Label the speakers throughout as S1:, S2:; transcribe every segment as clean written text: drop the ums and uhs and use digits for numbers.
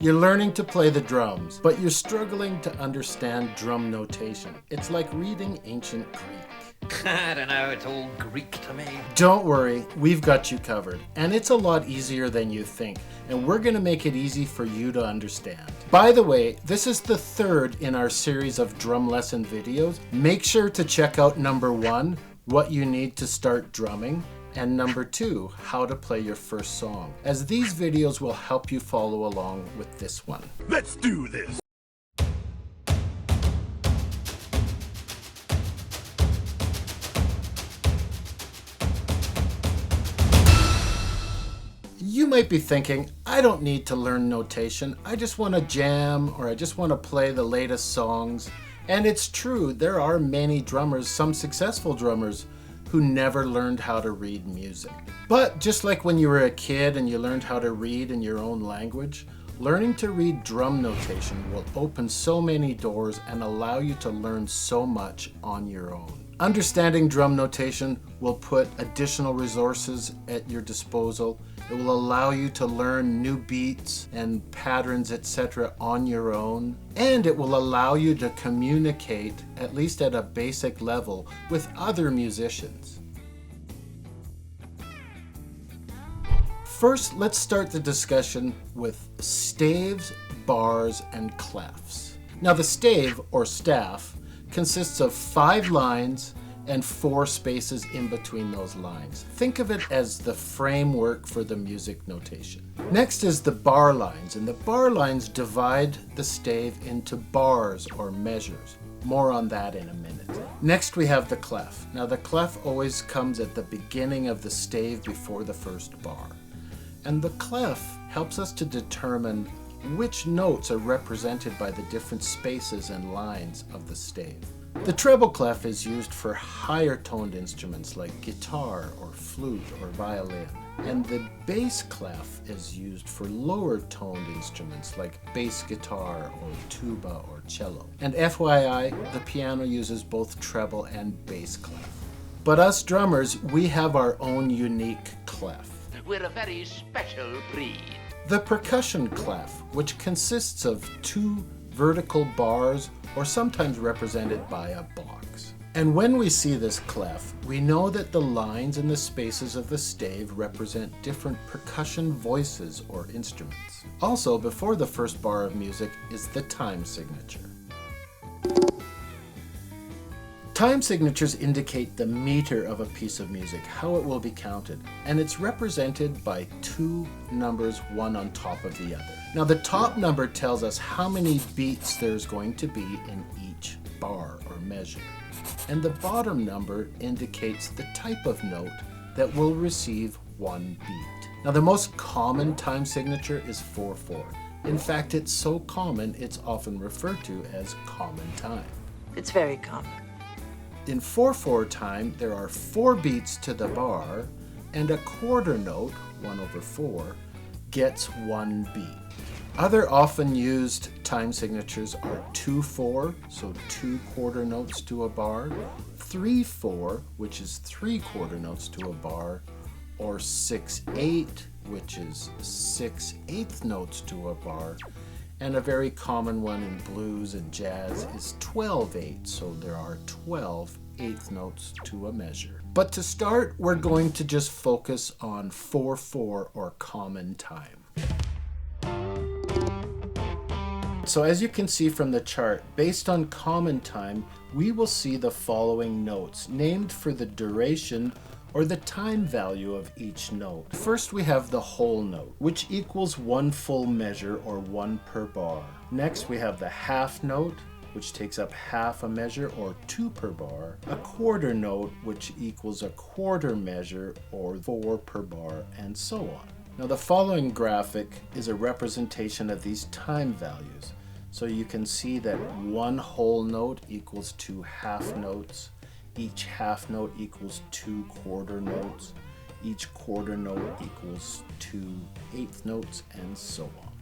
S1: You're learning to play the drums, but you're struggling to understand drum notation. It's like reading ancient Greek.
S2: I don't know, it's all Greek to me.
S1: Don't worry, we've got you covered. And it's a lot easier than you think. And we're going to make it easy for you to understand. By the way, this is the third in our series of drum lesson videos. Make sure to check out number 1, what you need to start drumming, and number 2, how to play your first song, as these videos will help you follow along with this one.
S3: Let's do this!
S1: You might be thinking, I don't need to learn notation, I just want to jam, or I just want to play the latest songs. And it's true, there are many drummers, some successful drummers, who never learned how to read music. But just like when you were a kid and you learned how to read in your own language, learning to read drum notation will open so many doors and allow you to learn so much on your own. Understanding drum notation will put additional resources at your disposal. It will allow you to learn new beats and patterns, etc. on your own. And it will allow you to communicate, at least at a basic level, with other musicians. First, let's start the discussion with staves, bars, and clefs. Now the stave, or staff, consists of 5 lines and 4 spaces in between those lines. Think of it as the framework for the music notation. Next is the bar lines, and the bar lines divide the stave into bars or measures. More on that in a minute. Next we have the clef. Now the clef always comes at the beginning of the stave before the first bar. And the clef helps us to determine which notes are represented by the different spaces and lines of the stave. The treble clef is used for higher toned instruments like guitar or flute or violin, and the bass clef is used for lower toned instruments like bass guitar or tuba or cello. And FYI, the piano uses both treble and bass clef. But us drummers, we have our own unique clef.
S4: We're a very special breed.
S1: The percussion clef, which consists of 2 vertical bars or sometimes represented by a box. And when we see this clef, we know that the lines and the spaces of the stave represent different percussion voices or instruments. Also, before the first bar of music is the time signature. Time signatures indicate the meter of a piece of music, how it will be counted, and it's represented by 2 numbers, one on top of the other. Now the top number tells us how many beats there's going to be in each bar or measure, and the bottom number indicates the type of note that will receive 1 beat. Now the most common time signature is 4/4. In fact, it's so common it's often referred to as common time.
S5: It's very common.
S1: In 4/4 time, there are 4 beats to the bar, and a quarter note, 1/4, gets 1 beat. Other often used time signatures are 2/4, so 2 quarter notes to a bar, 3/4, which is 3 quarter notes to a bar, or 6/8, which is 6/8 notes to a bar. And a very common one in blues and jazz is 12/8, so there are 12 eighth notes to a measure. But to start, we're going to just focus on 4/4 or common time. So as you can see from the chart, based on common time, we will see the following notes, named for the duration or the time value of each note. First we have the whole note, which equals 1 full measure or 1 per bar. Next we have the half note, which takes up half a measure or 2 per bar. A quarter note, which equals a quarter measure or 4 per bar, and so on. Now the following graphic is a representation of these time values. So you can see that 1 whole note equals 2 half notes. Each half note equals 2 quarter notes. Each quarter note equals 2 eighth notes, and so on.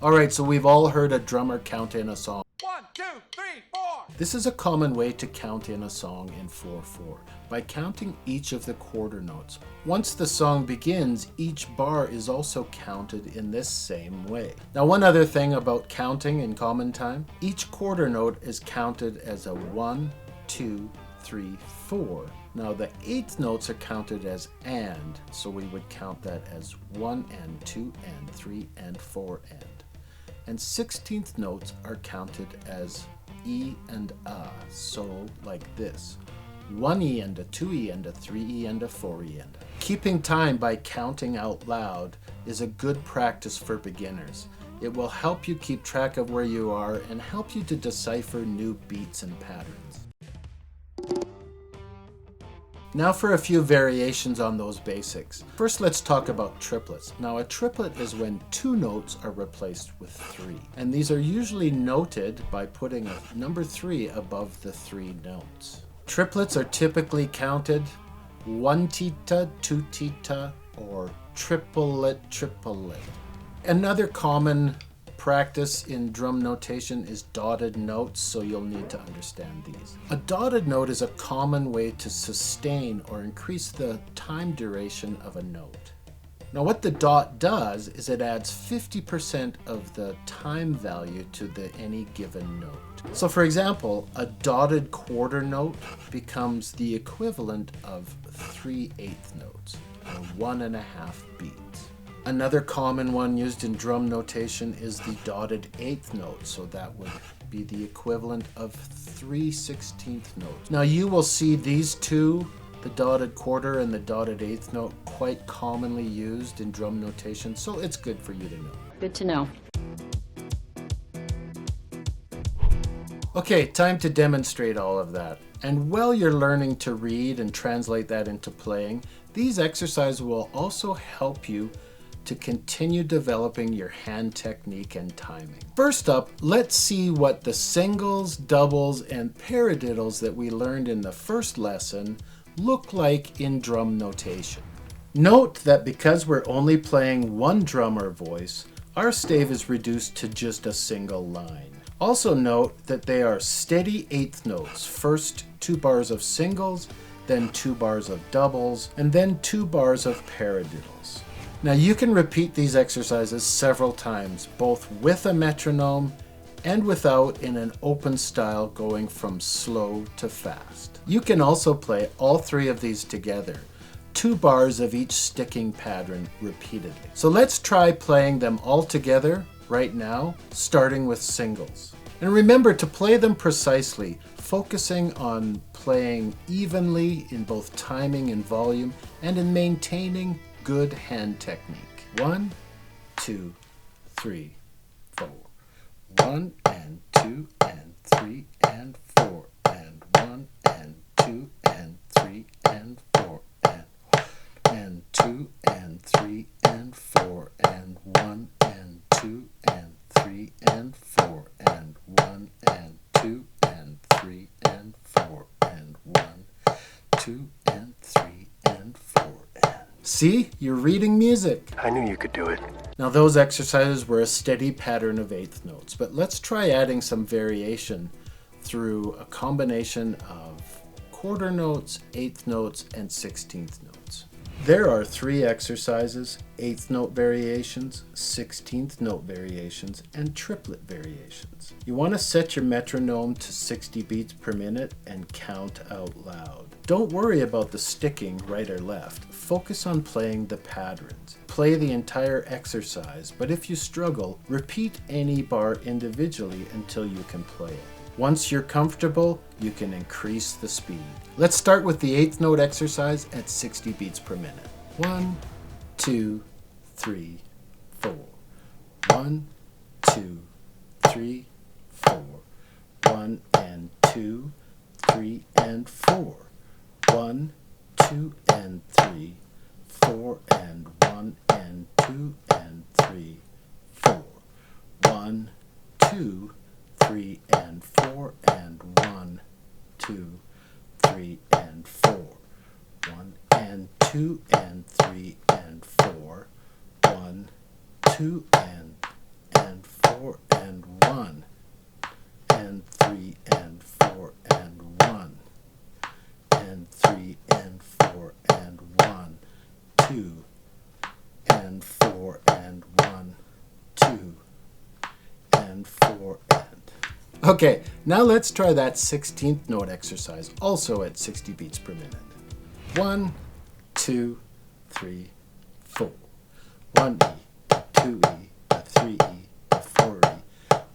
S1: Alright, so we've all heard a drummer count in a song.
S3: 1, 2, 3, 4!
S1: This is a common way to count in a song in 4/4 by counting each of the quarter notes. Once the song begins, each bar is also counted in this same way. Now, one other thing about counting in common time, each quarter note is counted as a 1, 2, 3, 4. Now the eighth notes are counted as and, so we would count that as 1 and 2 and 3 and 4 and 16th notes are counted as E and A, so like this. 1 E and a 2 E and a 3 E and a 4 E and a. Keeping time by counting out loud is a good practice for beginners. It will help you keep track of where you are and help you to decipher new beats and patterns. Now for a few variations on those basics. First, let's talk about triplets. Now a triplet is when 2 notes are replaced with 3. And these are usually noted by putting a number 3 above the 3 notes. Triplets are typically counted 1 tita, 2 tita, or triplet, triplet. Another common practice in drum notation is dotted notes, so you'll need to understand these. A dotted note is a common way to sustain or increase the time duration of a note. Now what the dot does is it adds 50% of the time value to any given note. So for example, a dotted quarter note becomes the equivalent of 3/8 notes, or 1.5 beats. Another common one used in drum notation is the dotted eighth note, so that would be the equivalent of 3/16 notes. Now you will see these two, the dotted quarter and the dotted eighth note, quite commonly used in drum notation, so it's good for you to know.
S3: Good to know.
S1: Okay, time to demonstrate all of that. And while you're learning to read and translate that into playing, these exercises will also help you to continue developing your hand technique and timing. First up, let's see what the singles, doubles, and paradiddles that we learned in the first lesson look like in drum notation. Note that because we're only playing one drum or voice, our stave is reduced to just a single line. Also note that they are steady eighth notes, first 2 bars of singles, then 2 bars of doubles, and then 2 bars of paradiddles. Now you can repeat these exercises several times, both with a metronome and without, in an open style going from slow to fast. You can also play all 3 of these together, 2 bars of each sticking pattern repeatedly. So let's try playing them all together right now, starting with singles. And remember to play them precisely, focusing on playing evenly in both timing and volume, and in maintaining good hand technique. 1, 2, 3, 4. 1 and 2 and 3 and 4 and 1 and 2 and 3 and 4 and 2 and 3 and 4 and 1 and 2 and 3 and 4 and 1 and 2 and 3 and 4 and 1, 2 and 3 and 4 and... See, you're reading music.
S5: I knew you could do it.
S1: Now those exercises were a steady pattern of eighth notes, but let's try adding some variation through a combination of quarter notes, eighth notes, and 16th notes. There are 3 exercises: eighth note variations, 16th note variations, and triplet variations. You want to set your metronome to 60 beats per minute and count out loud. Don't worry about the sticking right or left. Focus on playing the patterns. Play the entire exercise, but if you struggle, repeat any bar individually until you can play it. Once you're comfortable, you can increase the speed. Let's start with the eighth note exercise at 60 beats per minute. 1, 2, 3, 4. 1, 2, 3, 4. 1 and 2, 3 and 4. 1, 2 and 3, 4 and 1 and 2 and 3, 4. 1, 2, 3 and 4 and 1, 2, 3 and 4. 1 and 2 and 3 and 4. 1, 2 and 4 and 1 and 3 and 4 4 and 1 and 3 and 4 and 1, 2 and 4 and 1, 2 and 4 and. Okay, now let's try that 16th note exercise, also at 60 beats per minute. 1, 2, 3, 4. 1 E, 2 E, 3 E, 4 E.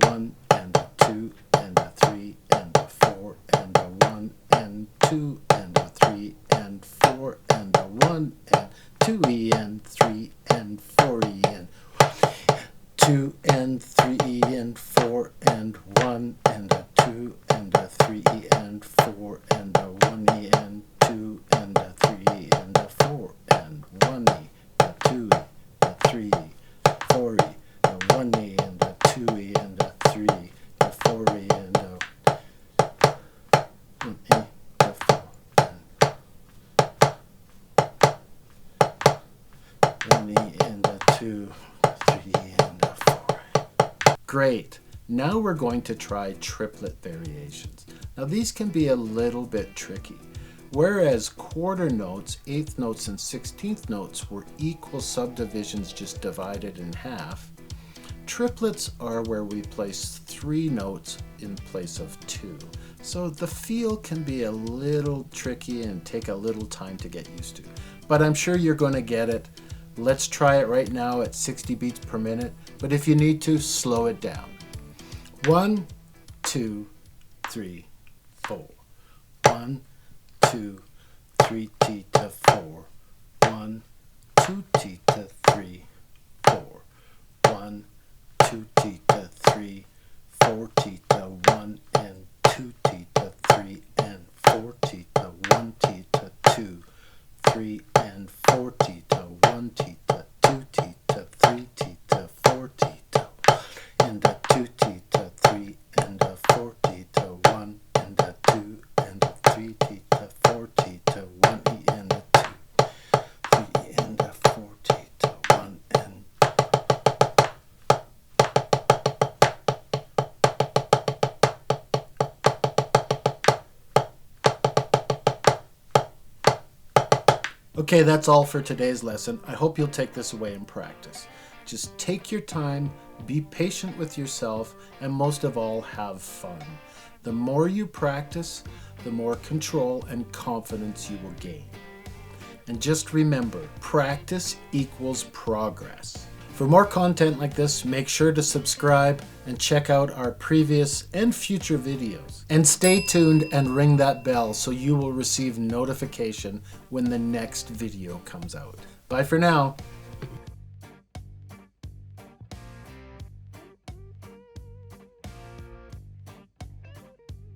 S1: 1 and 2 and 3 and 4 and 1 and 2 and 3 and 4 and 1 and 2 E and 3 and 4 E and 2 and 3 E and 4 and 1 and 2 and 3 E and 4 and 1 E and 2 and 3 E and 4 and 1 E, 2 E, 3 E, 4 E, 1 E and 2 E and 3 E, 4 E and 1 E, 4 and 1 E and 2, 3 and 4. Great. Now we're going to try triplet variations. Now these can be a little bit tricky. Whereas quarter notes, eighth notes, and 16th notes were equal subdivisions just divided in half, triplets are where we place 3 notes in place of 2. So the feel can be a little tricky and take a little time to get used to. But I'm sure you're going to get it. Let's try it right now at 60 beats per minute, but if you need to, slow it down. 1, 2, 3, 4. 1, 2, 3 T to 4. 1, 2 T to 3, 4. 1, 2 T to 3, 4 T to 1 and 2 T to 3 and 4 T to 1 T to 2, 3 and 4 T to 1 T to 2 T to 3 T to 4 T to and 2 T to 3 and 4 T to 1 and 2 and 3 T to 4 T to 1 E and 2, 3 and 4 T to 1 and. Okay, that's all for today's lesson. I hope you'll take this away and practice. Just take your time, be patient with yourself, and most of all, have fun. The more you practice, the more control and confidence you will gain. And just remember, practice equals progress. For more content like this, make sure to subscribe and check out our previous and future videos. And stay tuned and ring that bell so you will receive notification when the next video comes out. Bye for now.